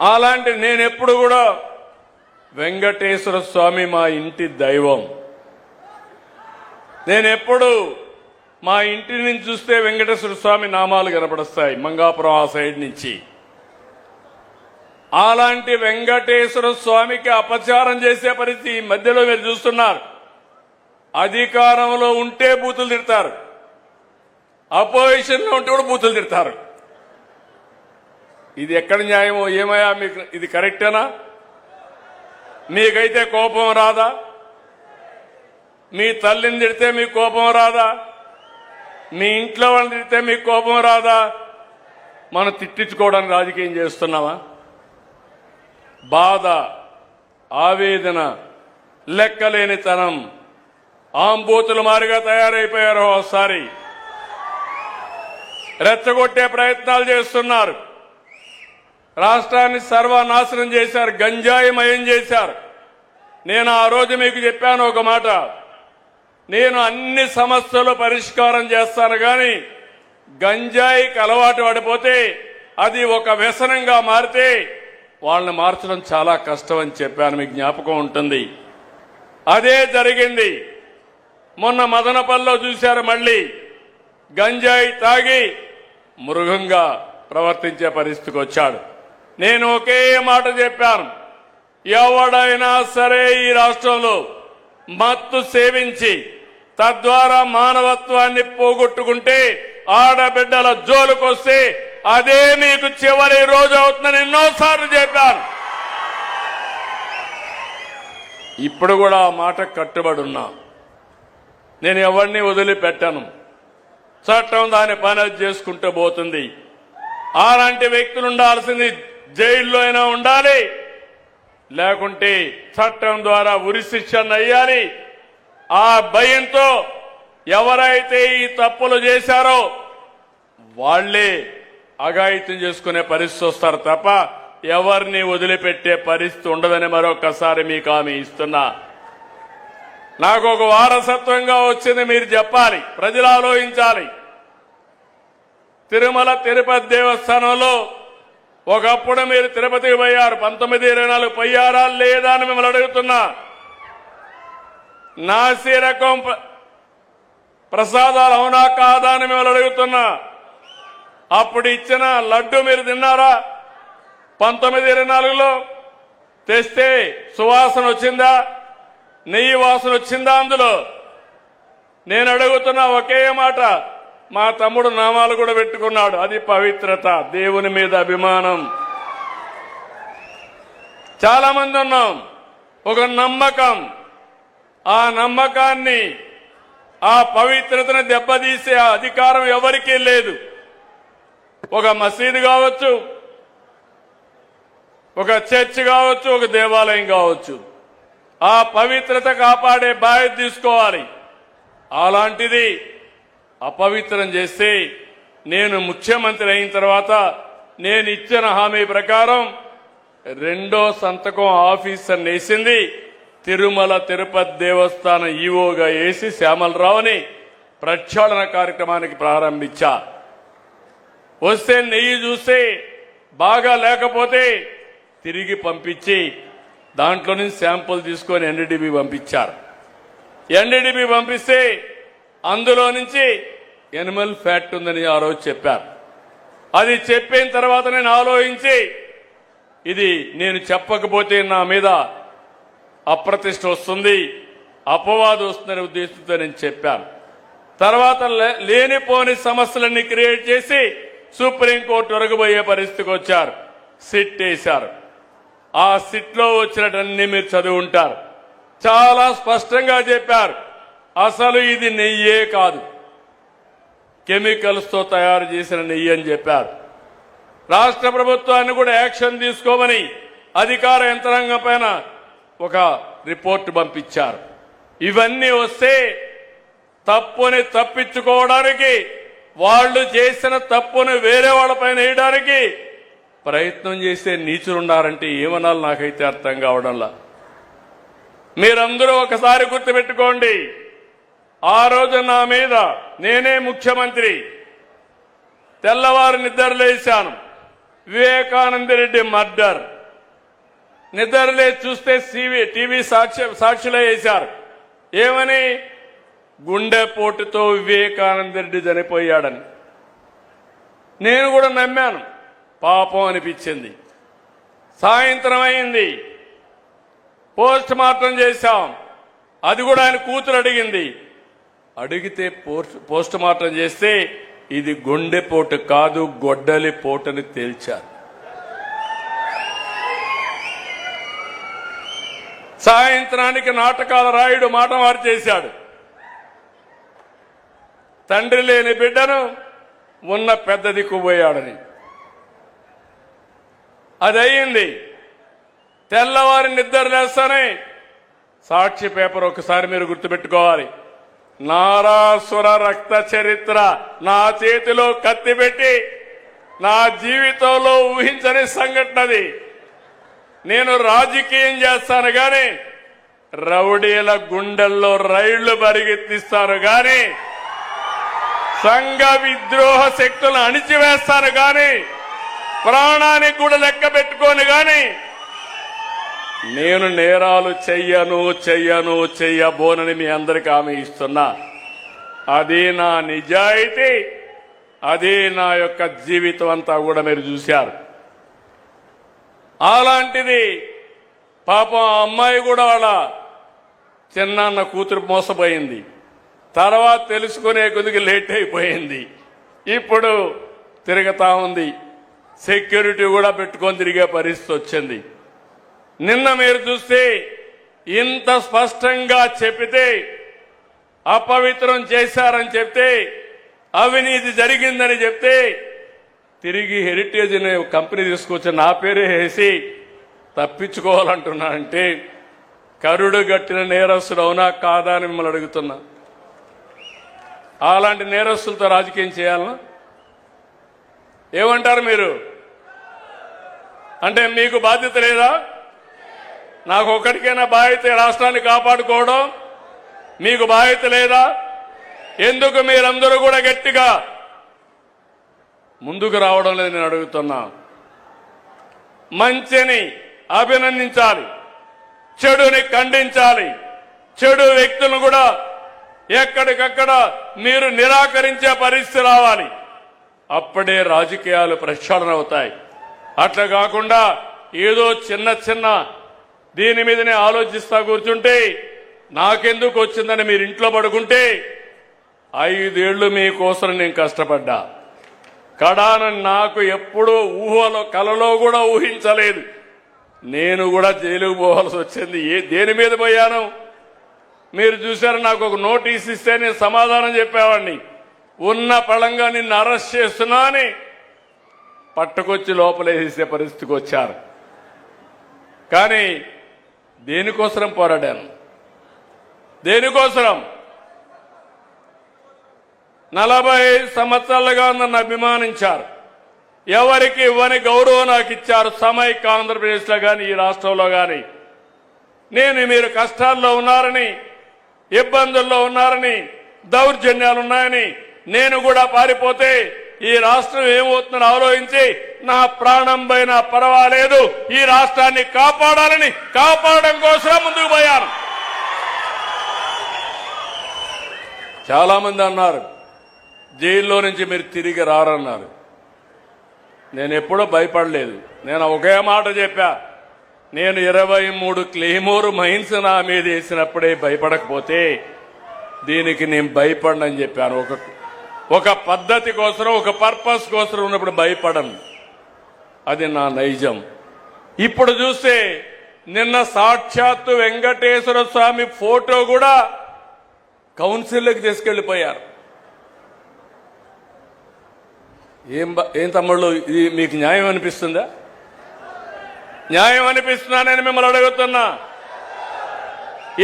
అలాంటి నేను ఎప్పుడు కూడా వెంకటేశ్వర స్వామి మా ఇంటి దైవం. నేను ఎప్పుడు మా ఇంటి నుంచి చూస్తే వెంకటేశ్వర స్వామి నామాలు కనపడస్తాయి మంగాపురం ఆ సైడ్ నుంచి. అలాంటి వెంకటేశ్వర స్వామికి అపచారం చేసే పరిస్థితి ఈ మధ్యలో మీరు చూస్తున్నారు. అధికారంలో ఉంటే బూతులు తిడతారు, అపోజిషన్లో ఉంటే కూడా బూతులు తిడతారు. ఇది ఎక్కడ న్యాయమో ఏమయ్యా? మీకు ఇది కరెక్టేనా? మీకైతే కోపం రాదా? మీ తల్లిని తిడితే మీకు కోపం రాదా? మీ ఇంట్లో వాళ్ళని తిడితే మీకు కోపం రాదా? మనం తిట్టించుకోవడానికి రాజకీయం చేస్తున్నామా? బాధ, ఆవేదన, లెక్కలేనితనం, ఆంబూతులు మారిగా తయారైపోయారు. ఒకసారి రెచ్చగొట్టే ప్రయత్నాలు చేస్తున్నారు. రాష్ట్రాన్ని సర్వనాశనం చేశారు, గంజాయిమయం చేశారు. నేను ఆ రోజు మీకు చెప్పాను ఒక మాట, నేను అన్ని సమస్యలు పరిష్కారం చేస్తాను కానీ గంజాయికి అలవాటు పడిపోతే అది ఒక వ్యసనంగా మారితే వాళ్ళని మార్చడం చాలా కష్టం అని చెప్పాను, మీకు జ్ఞాపకం ఉంటుంది. అదే జరిగింది. మొన్న మదనపల్లిలో చూశారు, మళ్ళీ గంజాయి తాగి మృగంగా ప్రవర్తించే పరిస్థితికి వచ్చాడు. నేను ఒకే మాట చెప్పాను, ఎవడైనా సరే ఈ రాష్ట్రంలో మత్తు సేవించి తద్వారా మానవత్వాన్ని పోగొట్టుకుంటే ఆడబిడ్డల జోలుకొస్తే అదే మీకు చివరి రోజు అవుతుందని ఎన్నోసార్లు చెప్పాను. ఇప్పుడు కూడా ఆ మాట కట్టుబడి ఉన్నా. నేను ఎవరిని వదిలిపెట్టాను. చట్టం దాని పని అది చేసుకుంటూ పోతుంది. అలాంటి వ్యక్తులు ఉండాల్సింది జైల్లో అయినా ఉండాలి, లేకుంటే చట్టం ద్వారా ఉరిశిక్షణ అయ్యాలి. ఆ భయంతో ఎవరైతే ఈ తప్పులు చేశారో వాళ్లే అఘాయిత్యం చేసుకునే పరిస్థితి వస్తారు తప్ప ఎవరిని వదిలిపెట్టే పరిస్థితి ఉండదని మరొకసారి మీకు హామీ ఇస్తున్నా. నాకు ఒక వారసత్వంగా వచ్చింది మీరు చెప్పాలి, ప్రజలు ఆలోచించాలి. తిరుమల తిరుపతి దేవస్థానంలో ఒకప్పుడు మీరు తిరుపతికి పోయారు, 1924 పోయారా లేదా అని మిమ్మల్ని అడుగుతున్నా. నాసి రకం ప్రసాదాలు అవునా కాదా అని మిమ్మల్ని అడుగుతున్నా. అప్పుడు ఇచ్చిన లడ్డు మీరు తిన్నారా? 1924లో తెస్తే సువాసన వచ్చిందా? నెయ్యి వాసన వచ్చిందా అందులో? నేను అడుగుతున్నా ఒకే మాట. మా తమ్ముడు నామాలు కూడా పెట్టుకున్నాడు, అది పవిత్రత, దేవుని మీద అభిమానం. చాలా మంది ఉన్నాం, ఒక నమ్మకం. ఆ నమ్మకాన్ని, ఆ పవిత్రతను దెబ్బతీసే అధికారం ఎవరికీ లేదు. ఒక మసీదు కావచ్చు, ఒక చర్చ్ కావచ్చు, ఒక దేవాలయం కావచ్చు, ఆ పవిత్రత కాపాడే బాధ్యత తీసుకోవాలి. అలాంటిది అపవిత్రం చేస్తే నేను ముఖ్యమంత్రి అయిన తర్వాత నేను ఇచ్చిన హామీ ప్రకారం రెండో సంతకం ఆఫీసర్ వేసింది తిరుమల తిరుపతి దేవస్థానం ఈవోగా వేసి శ్యామలరావుని ప్రక్షాళన కార్యక్రమానికి ప్రారంభించా. వస్తే నెయ్యి చూస్తే బాగా లేకపోతే తిరిగి పంపించి దాంట్లో నుంచి శాంపుల్ తీసుకొని ఎన్డీడీబీ పంపించారు. ఎన్డీడీబీ పంపిస్తే అందులో నుంచి ఎనిమల్ ఫ్యాట్ ఉందని ఆ రోజు చెప్పారు. అది చెప్పిన తర్వాత నేను ఆలోచించి ఇది నేను చెప్పకపోతే నా మీద అప్రతిష్ట వస్తుంది, అపవాదం వస్తుందనే ఉద్దేశంతో నేను చెప్పాను. తర్వాత లేనిపోని సమస్యలన్నీ క్రియేట్ చేసి సుప్రీంకోర్టు వరకు పోయే పరిస్థితికి వచ్చారు. సిట్ వేశారు. ఆ సిట్లో వచ్చినటన్నీ మీరు చదివి ఉంటారు. చాలా స్పష్టంగా చెప్పారు, అసలు ఇది నెయ్యే కాదు, కెమికల్స్ తో తయారు చేసిన నెయ్యి అని చెప్పారు. రాష్ట్ర ప్రభుత్వాన్ని కూడా యాక్షన్ తీసుకోమని అధికార యంత్రాంగం పైన ఒక రిపోర్టు పంపించారు. ఇవన్నీ వస్తే తప్పుని తప్పించుకోవడానికి, వాళ్ళు చేసిన తప్పుని వేరే వాళ్ళపైన వేయడానికి ప్రయత్నం చేసే నీచులున్నారంటే ఏమనాలి నాకైతే అర్థం కావడంలా. మీరందరూ ఒకసారి గుర్తుపెట్టుకోండి, ఆ రోజు నా మీద నేనే ముఖ్యమంత్రి, తెల్లవారు నిద్రలేశాను, వివేకానంద రెడ్డి మర్డర్ నిద్రలే చూస్తే టీవీ సాక్షిలో వేశారు. ఏమని? గుండెపోటుతో వివేకానంద రెడ్డి చనిపోయాడని. నేను కూడా నమ్మాను, పాపం అనిపించింది. సాయంత్రం అయింది, పోస్ట్ మార్టం చేశాం. అది కూడా ఆయన కూతురు అడిగింది. అడిగితే పోస్ట్ మార్టం చేస్తే ఇది గుండెపోటు కాదు, గొడ్డలి పోటని తేల్చారు. సాయంత్రానికి నాటకాల రాయుడు మాట మారు చేశాడు. తండ్రి లేని బిడ్డను ఉన్న పెద్ద దిక్కుపోయాడని. అది అయ్యింది. తెల్లవారి నిద్ర లేస్తానే సాక్షి పేపర్ ఒకసారి మీరు గుర్తుపెట్టుకోవాలి. నారాసుర రక్త చరిత్ర నా చేతిలో కత్తి పెట్టి నా జీవితంలో ఊహించని సంఘటన అది. నేను రాజకీయం చేస్తాను గాని రౌడీల గుండెల్లో రైళ్లు పరిగెత్తిస్తాను గాని సంఘ విద్రోహ శక్తులను అణిచివేస్తాను గాని ప్రాణానికి కూడా లెక్క పెట్టుకోను గాని నేను నేరాలు చెయ్యబోనని మీ అందరికీ హామీ ఇస్తున్నా. అది నా నిజాయితీ, అది నా యొక్క జీవితం అంతా కూడా మీరు చూశారు. అలాంటిది పాపం ఆ అమ్మాయి కూడా వాళ్ళ చిన్నాన్న కూతురు మోసపోయింది. తర్వాత తెలుసుకునే కొద్దిగా లేట్ అయిపోయింది. ఇప్పుడు తిరుగుతా ఉంది. సెక్యూరిటీ కూడా పెట్టుకొని తిరిగే పరిస్థితి వచ్చింది. నిన్న మీరు చూస్తే ఇంత స్పష్టంగా చెప్పితే అపవిత్రం చేశారని చెప్తే అవినీతి జరిగిందని చెప్తే తిరిగి హెరిటేజ్ అనే కంపెనీ తీసుకొచ్చి నా పేరే వేసి తప్పించుకోవాలంటున్నానంటే కరుడు గట్టిన నేరస్తుడు అవునా కాదా అని మిమ్మల్ని అడుగుతున్నా. అలాంటి నేరస్తులతో రాజకీయం చేయాలనా? ఏమంటారు మీరు? అంటే మీకు బాధ్యత లేదా? నాకు ఒక్కడికైనా బాధ్యత రాష్ట్రాన్ని కాపాడుకోవడం? మీకు బాధ్యత లేదా? ఎందుకు మీరందరూ కూడా గట్టిగా ముందుకు రావడం లేదు నేను అడుగుతున్నా. మంచిని అభినందించాలి, చెడుని ఖండించాలి. చెడు వ్యక్తులను కూడా ఎక్కడికక్కడ మీరు నిరాకరించే పరిస్థితి రావాలి. అప్పుడే రాజకీయాలు ప్రక్షాళన అవుతాయి. అట్లా కాకుండా ఏదో చిన్న దీని మీదనే ఆలోచిస్తా కూర్చుంటే నాకెందుకు వచ్చిందని మీరు ఇంట్లో పడుకుంటే 5 ఏళ్లు మీకోసం నేను కష్టపడ్డా. కడాన నాకు ఎప్పుడూ కలలో కూడా ఊహించలేదు. నేను కూడా జైలుకు పోవాల్సి వచ్చింది. దేని మీద పోయాను మీరు చూశారు. నాకు ఒక నోటీస్ ఇస్తే నేను సమాధానం చెప్పేవాడిని. ఉన్న పళంగా నిన్ను అరెస్ట్ చేస్తున్నా అని పట్టుకొచ్చి లోపలేసే పరిస్థితికి వచ్చారు. కానీ దేనికోసం పోరాడాను? దేనికోసం? 40 సంవత్సరాలుగా నన్ను అభిమానించారు. ఎవరికి ఇవ్వని గౌరవం నాకు ఇచ్చారు. సమైక్య ఆంధ్రప్రదేశ్లో కానీ ఈ రాష్ట్రంలో కానీ నేను మీరు కష్టాల్లో ఉన్నారని, ఇబ్బందుల్లో ఉన్నారని, దౌర్జన్యాలున్నాయని నేను కూడా పారిపోతే ఈ రాష్ట్రం ఏమవుతుందని ఆలోచించి నా ప్రాణం పైన పర్వాలేదు ఈ రాష్ట్రాన్ని కాపాడడం కోసం ముందుకు పోయాను. చాలా మంది అన్నారు జైల్లో నుంచి మీరు తిరిగి రారన్నారు. నేను ఎప్పుడూ భయపడలేదు. నేను ఒకే మాట చెప్పా, నేను 23 క్లెయిమోర్ మైన్స్ నా మీద వేసినప్పుడే భయపడకపోతే దీనికి నేను భయపడనని చెప్పాను. ఒక పద్ధతి కోసం, ఒక పర్పస్ కోసం ఉన్నప్పుడు భయపడను. అది నా నైజం. ఇప్పుడు చూస్తే నిన్న సాక్షాత్తు వెంకటేశ్వర స్వామి ఫోటో కూడా కౌన్సిల్లోకి తీసుకెళ్లిపోయారు. ఏం తమ్ముళ్ళు, ఇది మీకు న్యాయం అనిపిస్తుందా? న్యాయం అనిపిస్తున్నానని మిమ్మల్ని అడుగుతున్నా.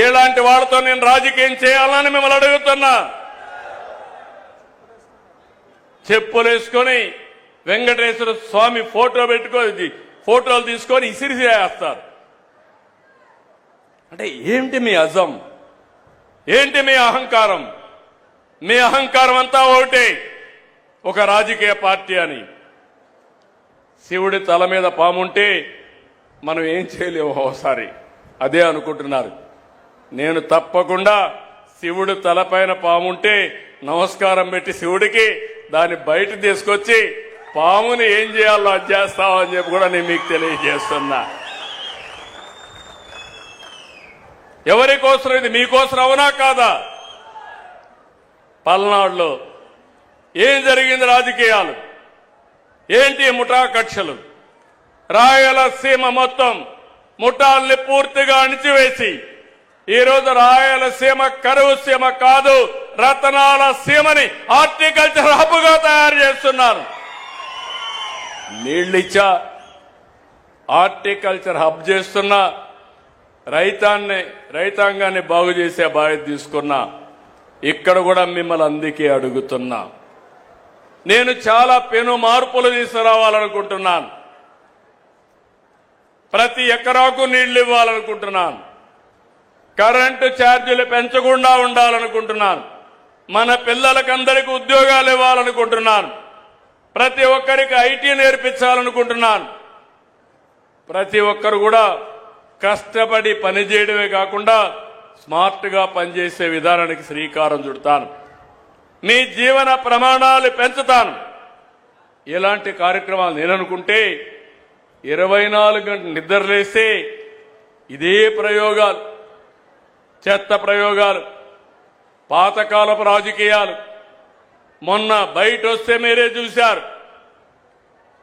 ఇలాంటి వాళ్ళతో నేను రాజకీయం చేయాలని మిమ్మల్ని అడుగుతున్నా. చెప్పులేసుకొని వెంకటేశ్వర స్వామి ఫోటోలు తీసుకొని ఇసిరిసేస్తారు. అంటే ఏంటి మీ అజం? ఏంటి మీ అహంకారం? మీ అహంకారం అంతా ఒకటే, ఒక రాజకీయ పార్టీ అని. శివుడి తల మీద పాముంటే మనం ఏం చేయలేము ఒకసారి అదే అనుకుంటున్నారు. నేను తప్పకుండా శివుడు తలపైన పాముంటే నమస్కారం పెట్టి శివుడికి దాన్ని బయట తీసుకొచ్చి పాముని ఏం చేయాలో అది చేస్తామని చెప్పి కూడా నేను మీకు తెలియజేస్తున్నా. ఎవరి కోసం ఇది? మీకోసం అవునా కాదా? పల్నాడులో ఏం జరిగింది? రాజకీయాలు ఏంటి? ముఠా కక్షలు. రాయలసీమ మొత్తం ముఠాల్ని పూర్తిగా అణిచివేసి ఈరోజు రాయలసీమ కరువు సీమ కాదు, రతనాల సీమని హార్టికల్చర్ హబ్గా తయారు చేస్తున్నారు. నీళ్ళిచ్చా హార్టికల్చర్ హబ్ చేస్తున్నా, రైతాంగాన్ని బాగు చేసే బాధ్యత తీసుకున్నా. ఇక్కడ కూడా మిమ్మల్ని అందుకే అడుగుతున్నా. నేను చాలా పెను మార్పులు తీసుకురావాలనుకుంటున్నాను. ప్రతి ఎకరాకు నీళ్లు ఇవ్వాలనుకుంటున్నాను. కరెంటు ఛార్జీలు పెంచకుండా ఉండాలనుకుంటున్నాను. మన పిల్లలకందరికీ ఉద్యోగాలు ఇవ్వాలనుకుంటున్నాను. ప్రతి ఒక్కరికి ఐటీ నేర్పించాలనుకుంటున్నాను. ప్రతి ఒక్కరు కూడా కష్టపడి పనిచేయడమే కాకుండా స్మార్ట్గా పనిచేసే విధానానికి శ్రీకారం చుడతాను. మీ జీవన ప్రమాణాలు పెంచుతాను. ఇలాంటి కార్యక్రమాలు నేననుకుంటే 24 గంటలు నిద్రలేస్తే ఇదే ప్రయోగాలు, చెత్త ప్రయోగాలు, పాతకాలపు రాజకీయాలు. మొన్న బయట వస్తే మీరే చూశారు.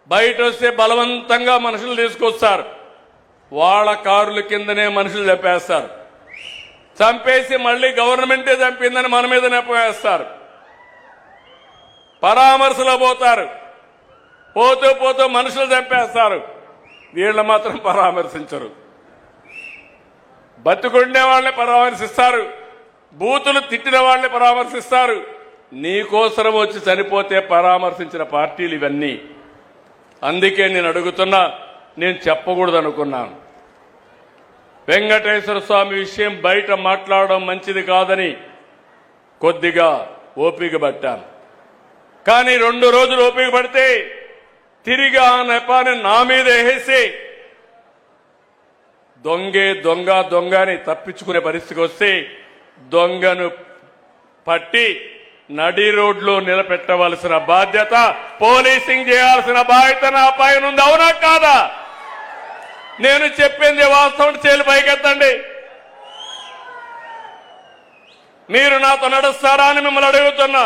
బయట వస్తే బలవంతంగా మనుషులు తీసుకొస్తారు. వాళ్ళ కారుల కిందనే మనుషులు చంపేస్తారు. చంపేసి మళ్ళీ గవర్నమెంటే చంపిందని మన మీద నెప్పవేస్తారు. పరామర్శలో పోతారు. పోతూ పోతూ మనుషులు చంపేస్తారు. వీళ్ళు మాత్రం పరామర్శించరు. బతుకుండే వాళ్ళని పరామర్శిస్తారు. బూతులు తిట్టిన వాళ్ళని పరామర్శిస్తారు. నీకోసరం వచ్చి చనిపోతే పరామర్శించిన పార్టీలు ఇవన్నీ. అందుకే నేను అడుగుతున్నా, నేను చెప్పకూడదు అనుకున్నాను. వెంకటేశ్వర స్వామి విషయం బయట మాట్లాడడం మంచిది కాదని కొద్దిగా ఓపిక పట్టాను. కానీ 2 రోజులు ఓపిక పడితే తిరిగి ఆ నెపాన్ని నా మీద వేసి దొంగని తప్పించుకునే పరిస్థితికి వస్తే దొంగను పట్టి నడి రోడ్లో నిలబెట్టవలసిన బాధ్యత, పోలీసింగ్ చేయాల్సిన బాధ్యత నా పైన ఉంది. అవునా కాదా? నేను చెప్పింది వాస్తవం. చేలు పైకెత్తండి. మీరు నాతో నడుస్తారా అని మిమ్మల్ని అడుగుతున్నా.